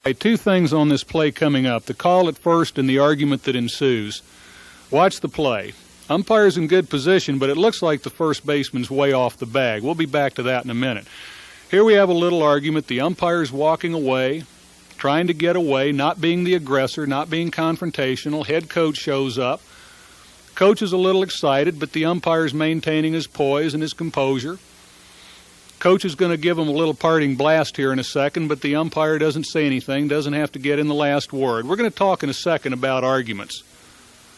Okay, two things on this play coming up: the call at first and the argument that ensues. Watch the play. Umpire's in good position, but it looks like the first baseman's way off the bag. We'll be back to that in a minute. Here we have a little argument. The umpire's walking away, trying to get away, not being the aggressor, not being confrontational. Head coach shows up. Coach is a little excited, but the umpire's maintaining his poise and his composure. Coach is going to give him a little parting blast here in a second, but the umpire doesn't say anything, doesn't have to get in the last word. We're going to talk in a second about arguments.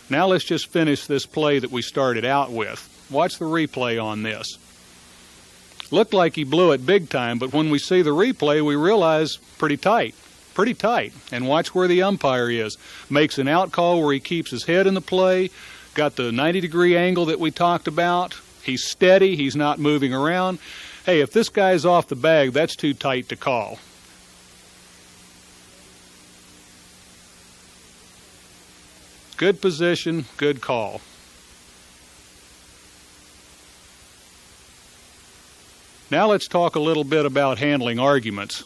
Now let's just finish this play that we started out with. Watch the replay on this. Looked like he blew it big time, but when we see the replay, we realize pretty tight. And watch where the umpire is. Makes an out call where he keeps his head in the play, got the 90-degree angle that we talked about. He's steady, he's not moving around. Hey, if this guy's off the bag, that's too tight to call. Good position, good call. Now let's talk a little bit about handling arguments.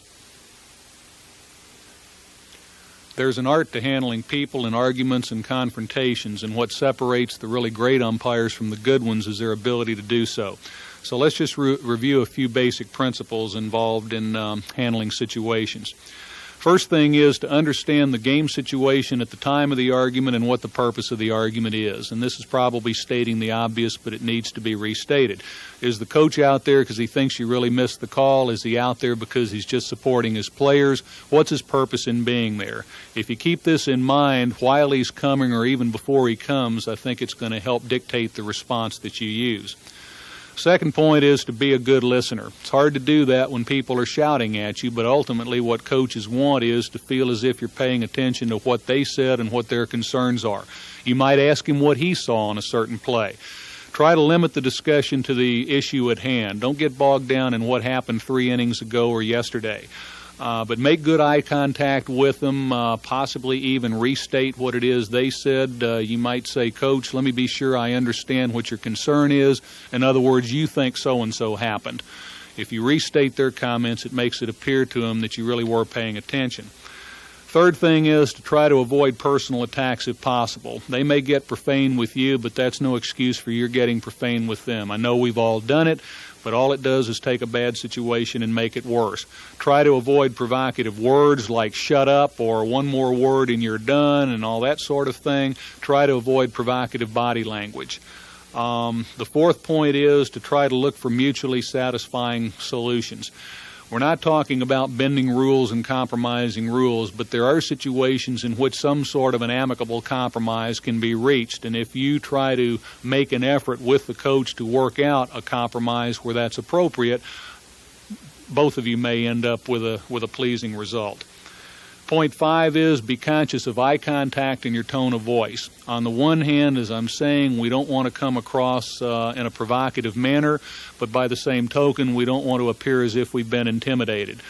There's an art to handling people and arguments and confrontations, and what separates the really great umpires from the good ones is their ability to do so. So let's just review a few basic principles involved in handling situations. First thing is to understand the game situation at the time of the argument and what the purpose of the argument is. And this is probably stating the obvious, but it needs to be restated. Is the coach out there because he thinks you really missed the call? Is he out there because he's just supporting his players? What's his purpose in being there? If you keep this in mind while he's coming or even before he comes, I think it's going to help dictate the response that you use. Second point is to be a good listener. It's hard to do that when people are shouting at you, but ultimately what coaches want is to feel as if you're paying attention to what they said and what their concerns are. You might ask him what he saw on a certain play. Try to limit the discussion to the issue at hand. Don't get bogged down in what happened 3 innings ago or yesterday. But make good eye contact with them, possibly even restate what it is they said. You might say, Coach, let me be sure I understand what your concern is. In other words, you think so-and-so happened. If you restate their comments, it makes it appear to them that you really were paying attention. Third thing is to try to avoid personal attacks if possible. They may get profane with you, but that's no excuse for your getting profane with them. I know we've all done it, but all it does is take a bad situation and make it worse. Try to avoid provocative words like shut up or one more word and you're done and all that sort of thing. Try to avoid provocative body language. The fourth point is to try to look for mutually satisfying solutions. We're not talking about bending rules and compromising rules, but there are situations in which some sort of an amicable compromise can be reached. And if you try to make an effort with the coach to work out a compromise where that's appropriate, both of you may end up with a pleasing result. Point 5 is be conscious of eye contact and your tone of voice. On the one hand, as I'm saying, we don't want to come across in a provocative manner, but by the same token, we don't want to appear as if we've been intimidated.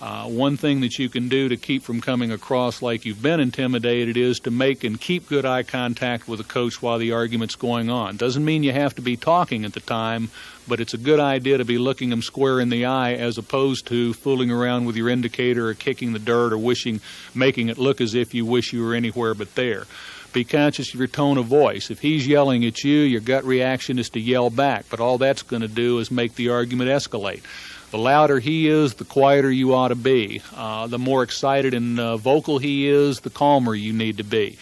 One thing that you can do to keep from coming across like you've been intimidated is to make and keep good eye contact with the coach while the argument's going on. Doesn't mean you have to be talking at the time, but it's a good idea to be looking them square in the eye as opposed to fooling around with your indicator or kicking the dirt or making it look as if you wish you were anywhere but there. Be conscious of your tone of voice. If he's yelling at you, your gut reaction is to yell back, but all that's going to do is make the argument escalate. The louder he is, the quieter you ought to be. The more excited and vocal he is, the calmer you need to be.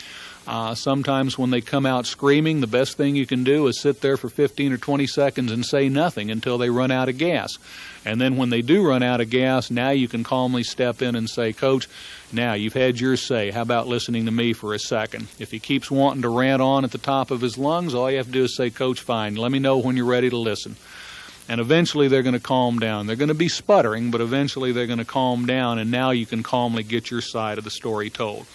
Sometimes when they come out screaming, the best thing you can do is sit there for 15 or 20 seconds and say nothing until they run out of gas. And then when they do run out of gas, now you can calmly step in and say, Coach, now you've had your say. How about listening to me for a second? If he keeps wanting to rant on at the top of his lungs, all you have to do is say, Coach, fine, let me know when you're ready to listen. And eventually they're going to calm down. They're going to be sputtering, but eventually they're going to calm down, and now you can calmly get your side of the story told.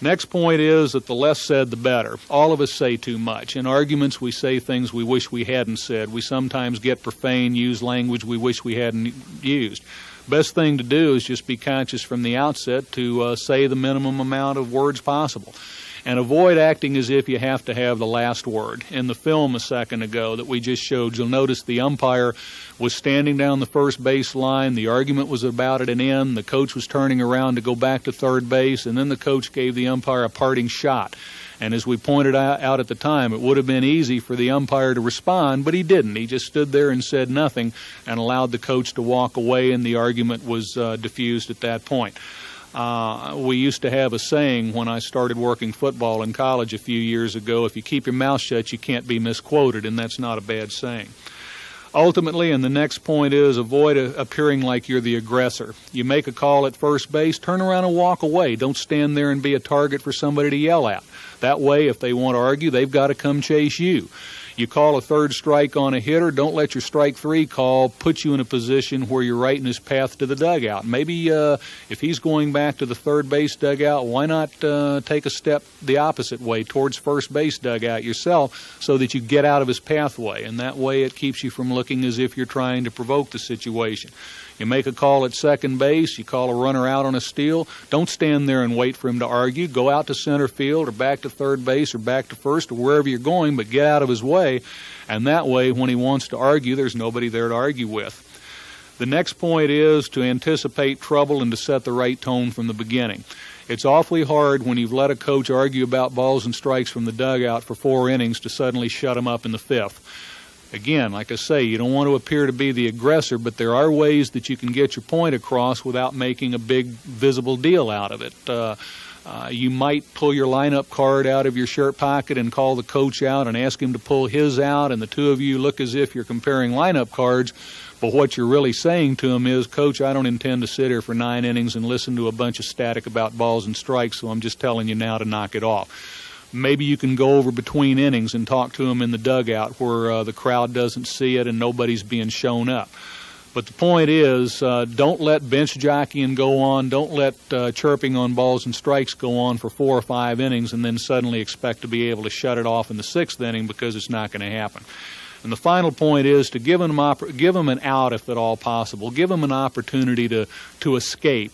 Next point is that the less said, the better. All of us say too much. In arguments, we say things we wish we hadn't said. We sometimes get profane, use language we wish we hadn't used. Best thing to do is just be conscious from the outset to say the minimum amount of words possible. and avoid acting as if you have to have the last word. In the film a second ago that we just showed, you'll notice the umpire was standing down the first base line. The argument was about at an end. The coach was turning around to go back to third base, and then the coach gave the umpire a parting shot. And as we pointed out at the time, it would have been easy for the umpire to respond, but he didn't. He just stood there and said nothing and allowed the coach to walk away, and the argument was diffused at that point. We used to have a saying when I started working football in college a few years ago, if you keep your mouth shut, you can't be misquoted, and that's not a bad saying. Ultimately, and the next point is, avoid appearing like you're the aggressor. You make a call at first base, turn around and walk away. Don't stand there and be a target for somebody to yell at. That way, if they want to argue, they've got to come chase you. You call a third strike on a hitter, don't let your strike three call put you in a position where you're right in his path to the dugout. Maybe if he's going back to the third base dugout, why not take a step the opposite way towards first base dugout yourself so that you get out of his pathway, and that way it keeps you from looking as if you're trying to provoke the situation. You make a call at second base, you call a runner out on a steal, don't stand there and wait for him to argue. Go out to center field or back to third base or back to first or wherever you're going, but get out of his way, and that way when he wants to argue, there's nobody there to argue with. The next point is to anticipate trouble and to set the right tone from the beginning. It's awfully hard when you've let a coach argue about balls and strikes from the dugout for 4 innings to suddenly shut him up in the 5th. Again, like I say, you don't want to appear to be the aggressor, but there are ways that you can get your point across without making a big visible deal out of it. You might pull your lineup card out of your shirt pocket and call the coach out and ask him to pull his out, and the two of you look as if you're comparing lineup cards, but what you're really saying to him is, Coach, I don't intend to sit here for 9 innings and listen to a bunch of static about balls and strikes, so I'm just telling you now to knock it off. Maybe you can go over between innings and talk to him in the dugout where the crowd doesn't see it and nobody's being shown up. But the point is, don't let bench jockeying go on. Don't let chirping on balls and strikes go on for 4 or 5 innings and then suddenly expect to be able to shut it off in the 6th inning, because it's not going to happen. And the final point is to give them an out if at all possible. Give them an opportunity to escape.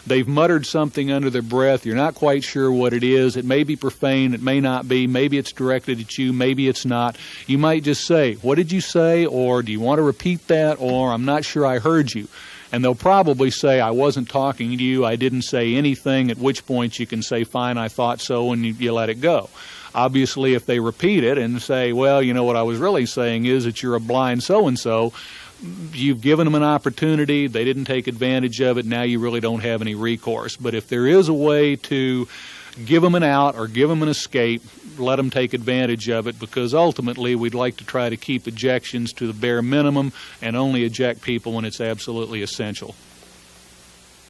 They've muttered something under their breath. You're not quite sure what it is. It may be profane. It may not be. Maybe it's directed at you. Maybe it's not. You might just say, what did you say? Or do you want to repeat that? Or I'm not sure I heard you. And they'll probably say, I wasn't talking to you. I didn't say anything, at which point you can say, fine, I thought so, and you let it go. Obviously, if they repeat it and say, well, you know, what I was really saying is that you're a blind so-and-so, you've given them an opportunity, they didn't take advantage of it, now you really don't have any recourse. But if there is a way to give them an out or give them an escape, let them take advantage of it, because ultimately we'd like to try to keep ejections to the bare minimum and only eject people when it's absolutely essential.